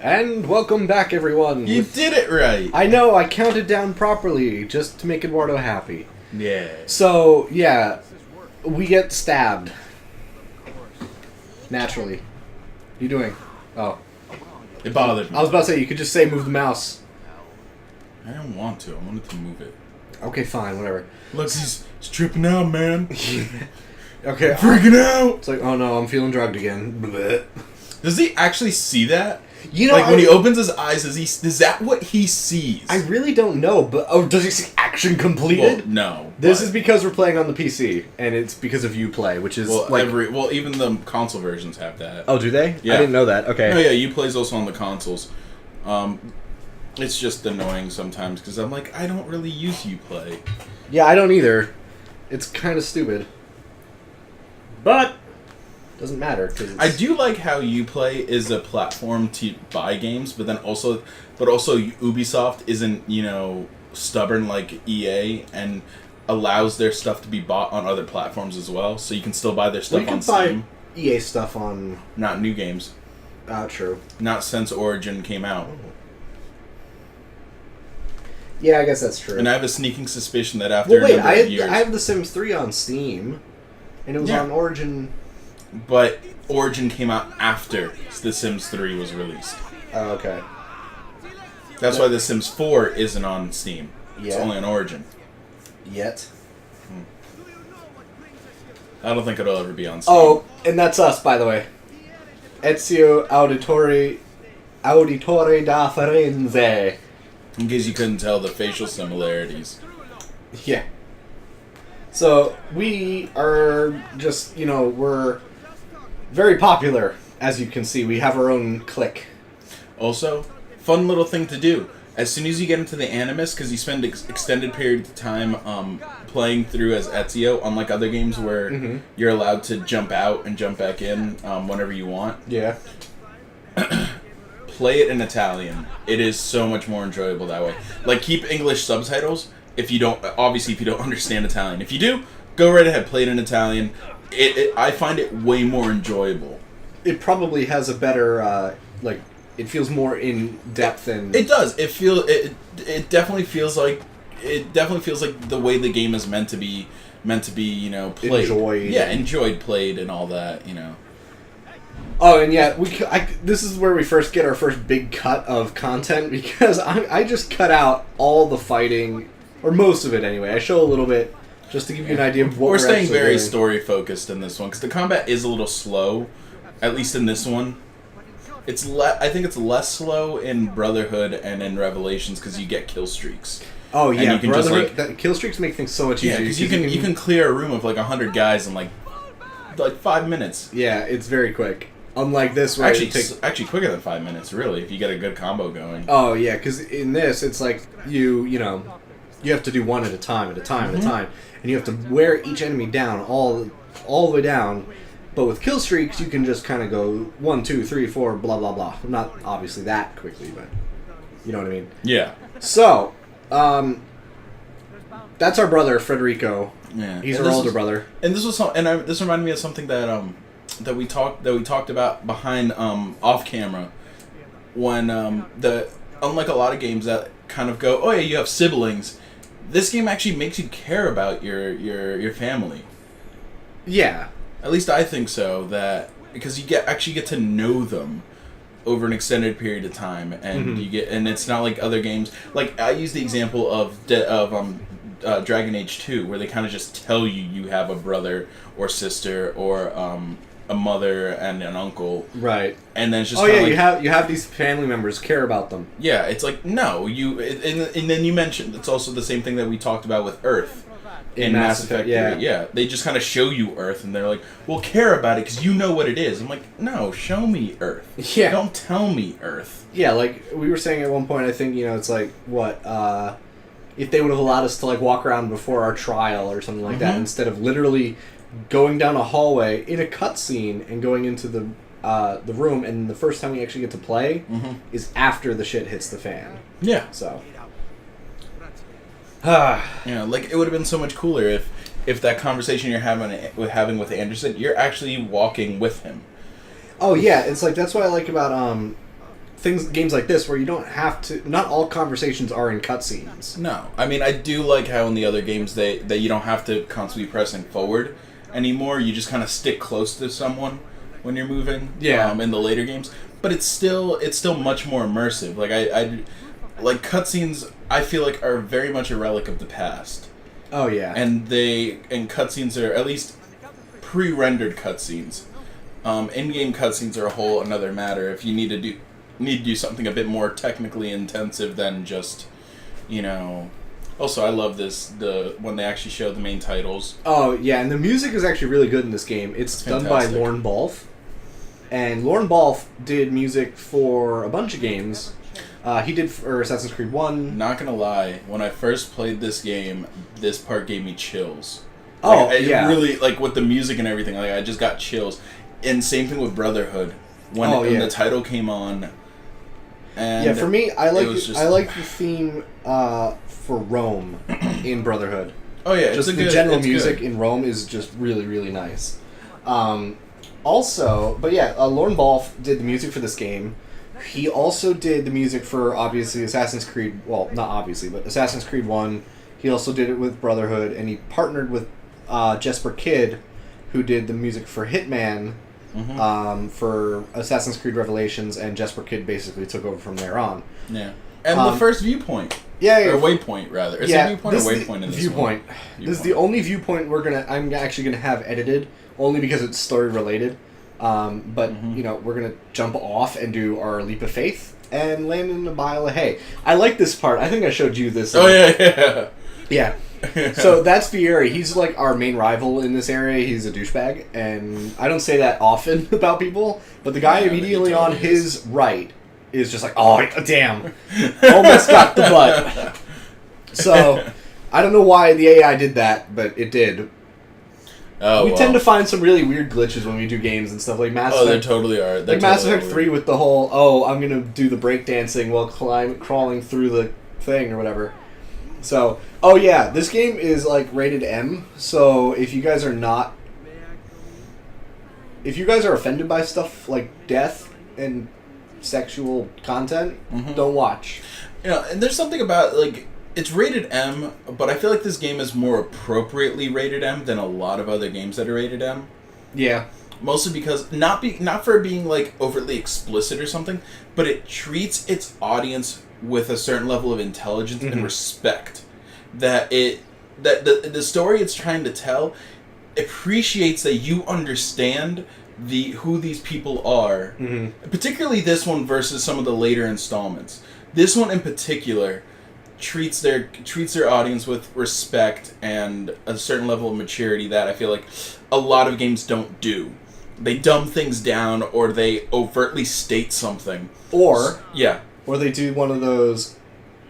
And welcome back, everyone. You did it right. I know, I counted down properly, just to make Eduardo happy. Yeah. So, yeah, we get stabbed. Naturally. You doing? Oh. It bothered me. I was about to say, you could just say move the mouse. I don't want to. I wanted to move it. Okay, fine, whatever. Look, he's tripping out, man. Okay. Freaking out. It's like, oh no, I'm feeling drugged again. Bleh. Does he actually see that? You know, like when he opens his eyes, is that what he sees? I really don't know, but does he see action completed? Well, no. This is because we're playing on the PC, and it's because of Uplay, which is even the console versions have that. Oh, do they? Yeah. I didn't know that. Okay. Oh yeah, Uplay's also on the consoles. It's just annoying sometimes because I'm like, I don't really use Uplay. Yeah, I don't either. It's kind of stupid. But doesn't matter because I do like how Uplay is a platform to buy games, but also Ubisoft isn't stubborn like EA and allows their stuff to be bought on other platforms as well, so you can still buy their stuff on Steam. Buy EA stuff on not new games. True. Not since Origin came out. Yeah, I guess that's true. And I have a sneaking suspicion that after I years, have The Sims 3 on Steam, and it was on Origin. But Origin came out after The Sims 3 was released. Oh, okay. That's why The Sims 4 isn't on Steam. Yeah. It's only on Origin. Yet. I don't think it'll ever be on Steam. Oh, and that's us, by the way. Ezio Auditore da Firenze. In case you couldn't tell the facial similarities. Yeah. So, we are just, we're very popular, as you can see. We have our own clique. Also, fun little thing to do. As soon as you get into the Animus, because you spend extended period of time playing through as Ezio, unlike other games where you're allowed to jump out and jump back in whenever you want. Yeah. Play it in Italian. It is so much more enjoyable that way. Like, keep English subtitles if you don't understand Italian. If you do, go right ahead, play it in Italian. I find it way more enjoyable. It probably has a better, it feels more in depth and... It does. It definitely feels like the way the game is meant to be, played. Enjoyed. Yeah, enjoyed, played, and all that, Oh, and yeah, this is where we first get our first big cut of content, because I just cut out all the fighting, or most of it anyway. I show a little bit, just to give you an idea of what we're staying very doing. story-focused in this one, because the combat is a little slow, at least in this one. I think it's less slow in Brotherhood and in Revelations, because you get kill streaks. Oh, yeah, you can Brotherhood, kill streaks make things so much easier. Yeah, because you can clear a room of like 100 guys in like 5 minutes. Yeah, it's very quick. Unlike this, where actually quicker than 5 minutes, really, if you get a good combo going. Oh yeah, because in this, it's like you have to do one at a time, at a time, and you have to wear each enemy down all the way down. But with kill streaks, you can just kind of go 1, 2, 3, 4, blah blah blah. Not obviously that quickly, but you know what I mean. Yeah. So, that's our brother Federico. Yeah, he's our older brother. And this reminded me of something that we talked about behind off camera, when unlike a lot of games that kind of go, oh yeah, you have siblings, this game actually makes you care about your family. Yeah, at least I think so, that because you actually get to know them over an extended period of time, and and it's not like other games. Like I use the example of Dragon Age 2, where they kind of just tell you have a brother or sister or a mother and an uncle, right? And then it's just you have these family members, care about them. Yeah, it's like no, and then you mentioned it's also the same thing that we talked about with Earth in Mass Effect. Yeah, they just kind of show you Earth, and they're like, "Well, care about it because you know what it is." I'm like, "No, show me Earth. Yeah, don't tell me Earth." Yeah, like we were saying at one point, I think it's like what if they would have allowed us to like walk around before our trial or something like that, instead of literally going down a hallway in a cutscene and going into the room, and the first time we actually get to play is after the shit hits the fan. Yeah. So. Like it would have been so much cooler if that conversation you're having with Anderson, you're actually walking with him. Oh yeah, it's like that's what I like about games like this where you don't have to. Not all conversations are in cutscenes. No, I mean I do like how in the other games that you don't have to constantly be pressing forward anymore. You just kind of stick close to someone when you're moving. Yeah. In the later games, but it's still much more immersive. Like I like cutscenes. I feel like are very much a relic of the past. Oh yeah. And cutscenes are at least pre-rendered cutscenes. In-game cutscenes are a whole another matter. If you need to do something a bit more technically intensive than just, Also, I love when they actually show the main titles. Oh yeah, and the music is actually really good in this game. It's done by Lorne Balfe, and Lorne Balfe did music for a bunch of games. He did for Assassin's Creed 1. Not gonna lie, when I first played this game, this part gave me chills. Oh, yeah. Really, with the music and everything, I just got chills. And same thing with Brotherhood. When the title came on. And for me, I like the theme for Rome in Brotherhood. Oh yeah, just the general music in Rome is just really, really nice. Lorne Balfe did the music for this game. He also did the music for, obviously, Assassin's Creed... Well, not obviously, but Assassin's Creed 1. He also did it with Brotherhood, and he partnered with Jesper Kyd, who did the music for Hitman, for Assassin's Creed Revelations, and Jesper Kyd basically took over from there on. Yeah. And the first viewpoint. Yeah. Or waypoint, rather. Is it viewpoint or waypoint in this viewpoint. one? This is the only viewpoint I'm actually going to have edited, only because it's story-related. We're going to jump off and do our leap of faith and land in a pile of hay. I like this part. I think I showed you this. Oh, yeah. Yeah. So that's Fieri. He's like our main rival in this area. He's a douchebag. And I don't say that often about people, but the guy immediately on his right is just like, oh, damn. Almost got the butt. So I don't know why the AI did that, but it did. We tend to find some really weird glitches when we do games and stuff like Mass Effect. Oh, they totally are. Mass Effect 3 with the whole, I'm going to do the breakdancing while crawling through the thing or whatever. So, this game is rated M. So if you guys are offended by stuff like death and sexual content, don't watch. And there's something about it's rated M, but I feel like this game is more appropriately rated M than a lot of other games that are rated M. Yeah. Mostly because not for being overtly explicit or something, but it treats its audience with a certain level of intelligence and respect. That the story it's trying to tell appreciates that you understand who these people are. Particularly this one versus some of the later installments. This one in particular treats their audience with respect and a certain level of maturity that I feel like a lot of games don't do. They dumb things down, or they overtly state something, or they do one of those,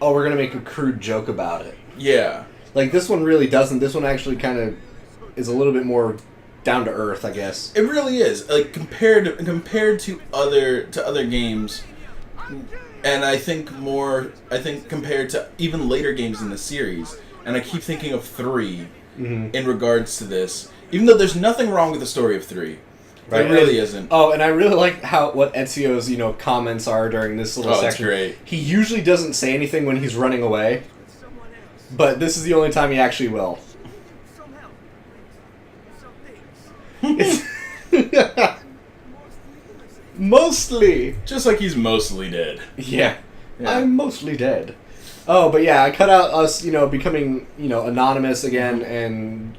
we're gonna make a crude joke about it. Yeah, this one really doesn't. This one actually kind of is a little bit more down to earth, I guess. It really is. Compared to other games. And I think compared to even later games in the series, and I keep thinking of 3 in regards to this, even though there's nothing wrong with the story of 3. Right? There really isn't. Oh, and I really like what Ezio's comments are during this little section. That's great. He usually doesn't say anything when he's running away, but this is the only time he actually will. Mostly. Just like he's mostly dead. Yeah. I'm mostly dead. Oh, but I cut out us, becoming, anonymous again, and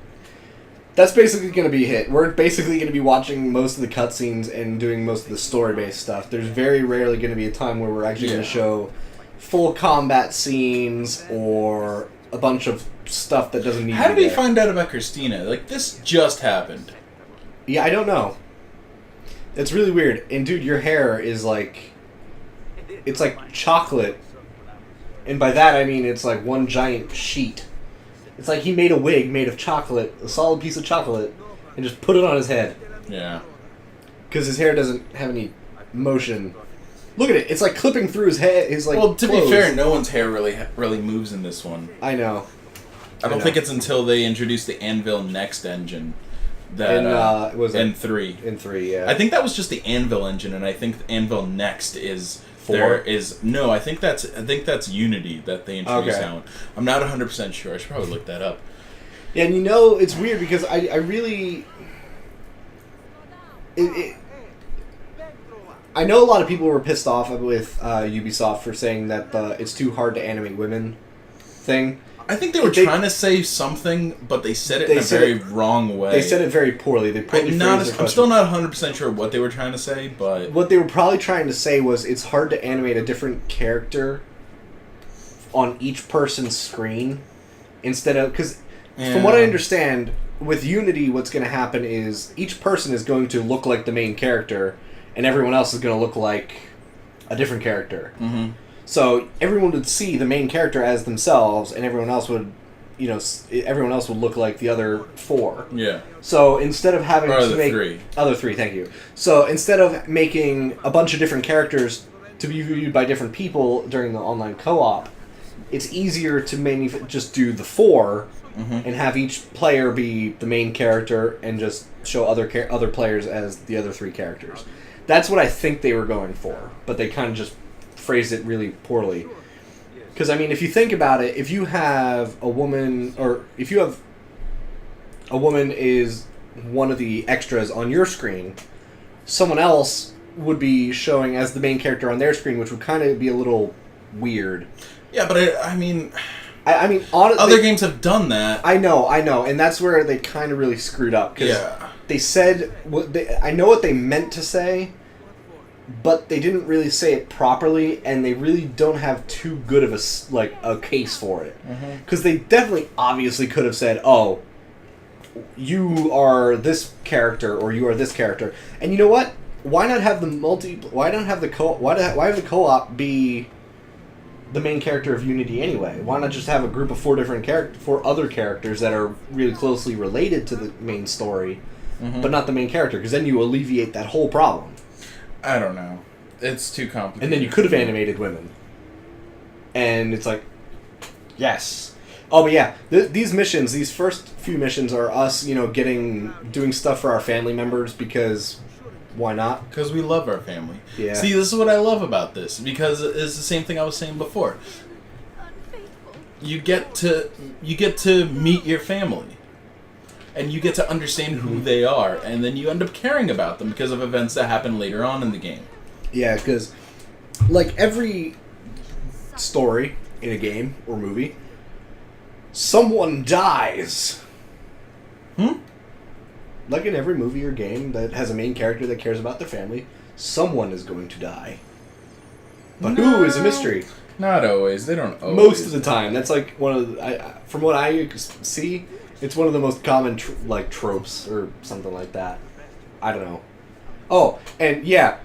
that's basically going to be hit. We're basically going to be watching most of the cutscenes and doing most of the story-based stuff. There's very rarely going to be a time where we're actually going to show full combat scenes or a bunch of stuff that doesn't need to be How did we find out about Christina? This just happened. Yeah, I don't know. It's really weird. And dude, your hair is it's like chocolate. And by that I mean it's like one giant sheet. It's like he made a wig made of chocolate, a solid piece of chocolate, and just put it on his head. Yeah. Because his hair doesn't have any motion. Look at it. It's like clipping through his head. Well, to be fair, no one's hair really moves in this one. I know. I don't think it's until they introduce the Anvil Next engine. That in 3. In 3, yeah. I think that was just the Anvil engine, and I think Anvil Next is there is no. I think that's Unity that they introduced that one. I'm not 100% sure. I should probably look that up. Yeah, and it's weird because I really... I know a lot of people were pissed off with Ubisoft for saying that it's too hard to animate women thing. I think they were trying to say something, but they said it in a very wrong way. They said it very poorly. I'm still not 100% sure what they were trying to say, but... What they were probably trying to say was it's hard to animate a different character on each person's screen instead of... Because from what I understand, with Unity, what's going to happen is each person is going to look like the main character, and everyone else is going to look like a different character. Mm-hmm. So everyone would see the main character as themselves, and everyone else would look like the other four. Yeah. So instead of having or to make other three, thank you. So instead of making a bunch of different characters to be viewed by different people during the online co-op, it's easier to just do the four and have each player be the main character and just show other players as the other three characters. That's what I think they were going for, but they kind of just phrased it really poorly. Because, I mean, if you think about it, if you have a woman, or if you have a woman is one of the extras on your screen, someone else would be showing as the main character on their screen, which would kind of be a little weird. Yeah, but I mean, honestly, other games have done that. I know, and that's where they kind of really screwed up. Because they said, I know what they meant to say, but they didn't really say it properly, and they really don't have too good of a case for it. Because they definitely, obviously could have said, "Oh, you are this character, or you are this character." And you know what? Why not have Why have the co-op be the main character of Unity anyway? Why not just have a group of four other characters that are really closely related to the main story, but not the main character? Because then you alleviate that whole problem. I don't know. It's too complicated. And then you could have animated women. And it's like, yes. Oh, but yeah, these first few missions are us, doing stuff for our family members because why not? Because we love our family. Yeah. See, this is what I love about this, because it's the same thing I was saying before. You get to meet your family. And you get to understand who they are, and then you end up caring about them because of events that happen later on in the game. Yeah, because, like, every story in a game or movie, someone dies. Like in every movie or game that has a main character that cares about their family, someone is going to die. But who is a mystery. Not always. They don't always. Most of the time. That's like one of the... from what I see... It's one of the most common tropes or something like that. I don't know. Oh, and yeah.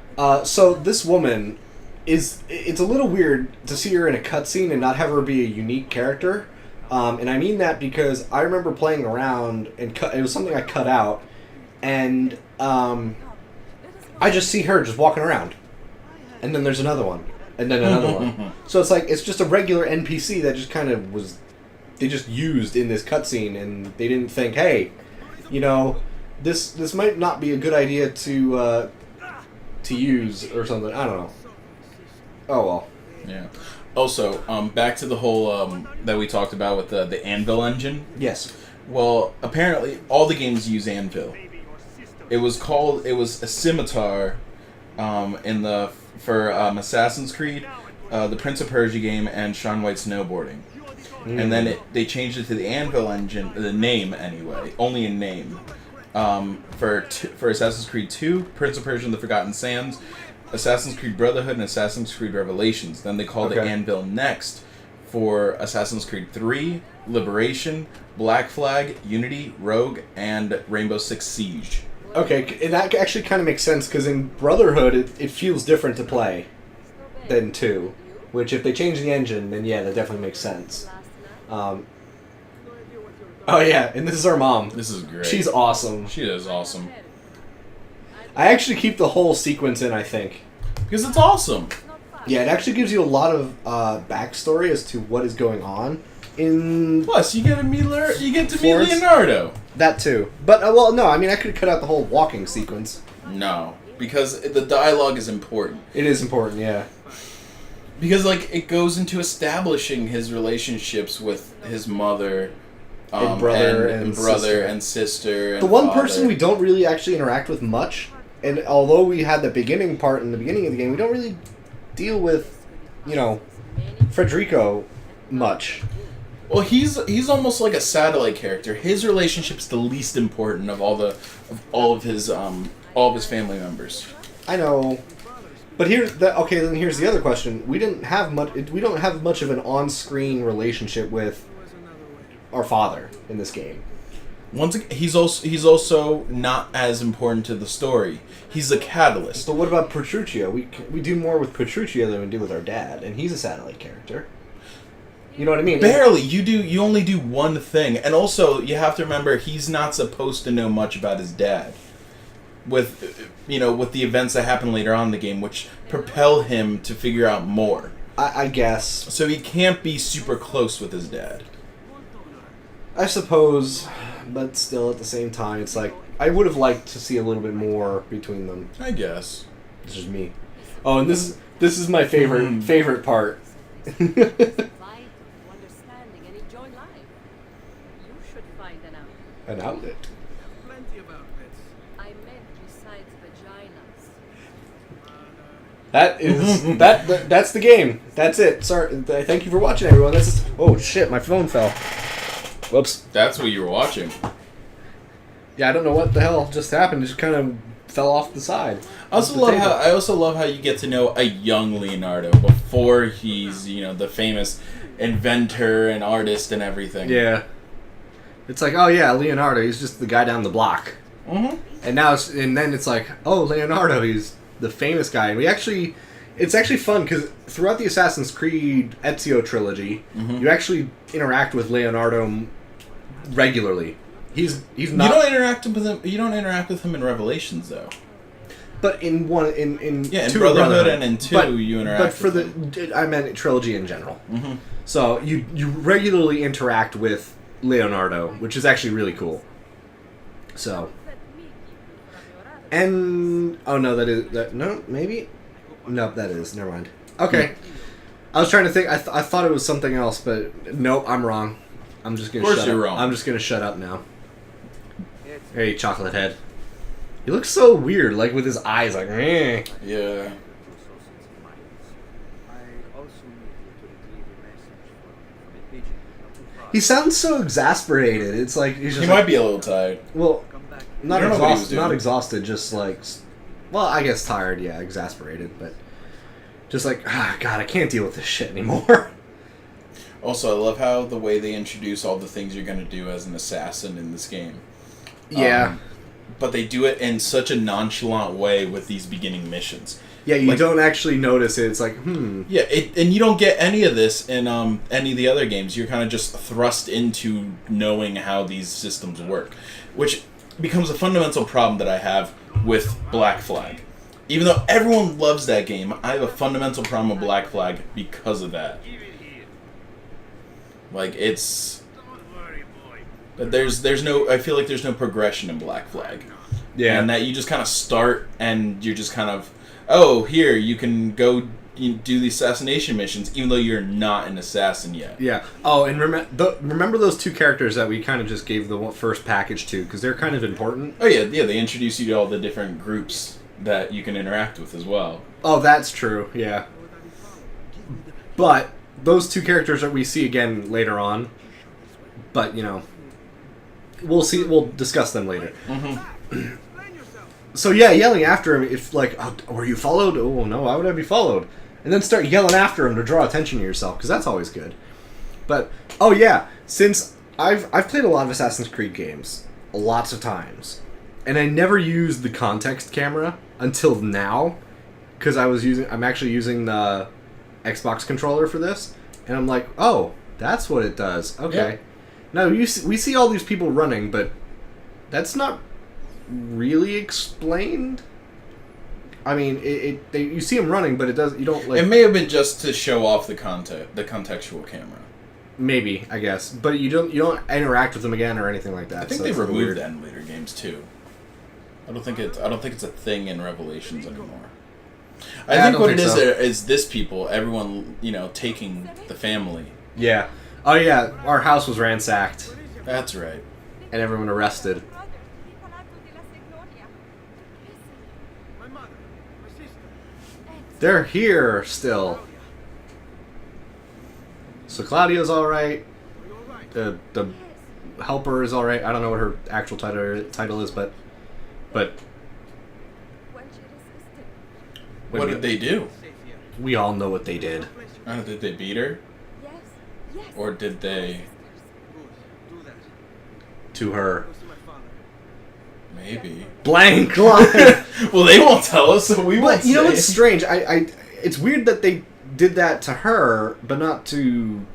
So this woman it's a little weird to see her in a cutscene and not have her be a unique character. And I mean that because I remember playing around and it was something I cut out, and I just see her just walking around, and then there's another one, and then another one. So it's just a regular NPC that just kind of was. They just used in this cutscene, and they didn't think, hey, this might not be a good idea to use or something. I don't know. Oh well. Yeah. Also, back to the whole that we talked about with the Anvil engine. Yes. Well, apparently all the games use Anvil. It was a scimitar for Assassin's Creed, the Prince of Persia game, and Shaun White Snowboarding. And then they changed it to the Anvil engine, the name anyway, only in name. For Assassin's Creed 2, Prince of Persia and the Forgotten Sands, Assassin's Creed Brotherhood, and Assassin's Creed Revelations. Then they called it Anvil next for Assassin's Creed 3, Liberation, Black Flag, Unity, Rogue, and Rainbow Six Siege. Okay, and that actually kind of makes sense, because in Brotherhood, it feels different to play than 2. Which, if they change the engine, then yeah, that definitely makes sense. Oh yeah, and this is our mom. This is great. She's awesome. She is awesome. I actually keep the whole sequence in, I think. Because it's awesome. Yeah, it actually gives you a lot of backstory as to what is going on in... Plus, you get to meet Leonardo. That too. But, no, I mean, I could cut out the whole walking sequence. No, because the dialogue is important. It is important, yeah. Because, like, it goes into establishing his relationships with his mother, And brother and sister. and sister. And The one father. person we don't really actually interact with much, and although we had the beginning part in the beginning of the game, we don't really deal with, you know, Federico much. Well, he's almost like a satellite character. His relationship's the least important of all of his family members. I know, but then here's the other question: we don't have much of an on-screen relationship with our father in this game. Once again, he's also not as important to the story. He's a catalyst. But what about Petruchio? We do more with Petruchio than we do with our dad, and he's a satellite character. You know what I mean? Barely. You only do one thing, and also you have to remember he's not supposed to know much about his dad. With the events that happen later on in the game, which propel him to figure out more. I guess. So he can't be super close with his dad. I suppose, but still at the same time, it's like I would have liked to see a little bit more between them. I guess. This is me. Oh, and this is my favorite part. An outlet. Plenty of outlets. I meant besides vaginas. That's the game. That's it. Sorry. Thank you for watching, everyone. Oh shit, my phone fell. Whoops. That's what you were watching. Yeah, I don't know what the hell just happened. It just kind of fell off the side. I also love how you get to know a young Leonardo before he's the famous inventor and artist and everything. Yeah. It's like, oh yeah, Leonardo, he's just the guy down the block. Mm-hmm. And then it's like, oh, Leonardo, he's the famous guy. And it's actually fun because throughout the Assassin's Creed Ezio trilogy, you actually interact with Leonardo regularly. He's not. You don't interact with him in Revelations though. But in in two Brotherhood and in 2 you interact. But for with him. I meant trilogy in general. Mm-hmm. So you regularly interact with Leonardo, which is actually really cool. So, and that is never mind. Okay, I was trying to think. I thought it was something else, but nope, I'm wrong. I'm just gonna. Of course you're wrong. I'm just gonna shut up now. Hey, chocolate head. He looks so weird, like with his eyes, like. Eh. Yeah. He sounds so exasperated. It's like he's just. He might be a little tired. Well, not I don't know what he was exhausted. doing. Not exhausted. Just like, well, I guess tired. Yeah, exasperated, but just like, God, I can't deal with this shit anymore. Also, I love how the way they introduce all the things you're going to do as an assassin in this game. Yeah. But they do it in such a nonchalant way with these beginning missions. Yeah, you don't actually notice it. It's like, Yeah, and you don't get any of this in any of the other games. You're kind of just thrust into knowing how these systems work, which becomes a fundamental problem that I have with Black Flag. Even though everyone loves that game, I have a fundamental problem with Black Flag because of that. Like, it's... But there's no... I feel like there's no progression in Black Flag. Yeah. And that you just kind of start and you're just kind of... Oh, here, you can go do the assassination missions, even though you're not an assassin yet. Yeah. Oh, and remember those two characters that we kind of just gave the first package to, because they're kind of important? Oh, yeah, they introduce you to all the different groups that you can interact with as well. Oh, that's true, yeah. But those two characters that we see again later on, but, we'll discuss them later. Mm-hmm. So yeah, yelling after him, if like, oh, were you followed? Oh no, why would I be followed? And then start yelling after him to draw attention to yourself, because that's always good. But, oh yeah, since I've played a lot of Assassin's Creed games, lots of times, and I never used the context camera until now, because I'm actually using the Xbox controller for this, and I'm like, oh, that's what it does. Okay. Yeah. Now we see all these people running, but that's not really explained. I mean, you see them running, but you don't like. It may have been just to show off the contextual camera. Maybe, I guess, but you don't interact with them again or anything like that. I think so they've it's a little removed weird. that in later games too. I don't think it's a thing in Revelations anymore. I I think don't what think it is so. is this people, everyone, taking the family. Yeah. Oh yeah, our house was ransacked That's right. and everyone arrested. My mother, my sister. They're here still. So Claudia's all right. Are you alright? The helper is all right. I don't know what her actual title is, but When she resisted. What did they do? Safe here. we all know what they did. Place you Did they beat her? Yes. Yes. Or did they... good. Do that. To her. Go see my father. Maybe. Blank line. Well, they won't tell us, so we won't But you know say what's it. strange? It's weird that they did that to her, but not to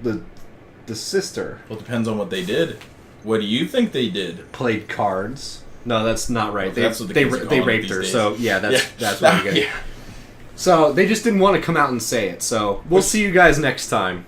the sister. Well, it depends on what they did. What do you think they did? Played cards. No, that's not right. Well, They that's what the kids are they calling it raped these her. days. So yeah, that's Yeah. what we get. Yeah. So they just didn't want to come out and say it. So we'll see you guys next time.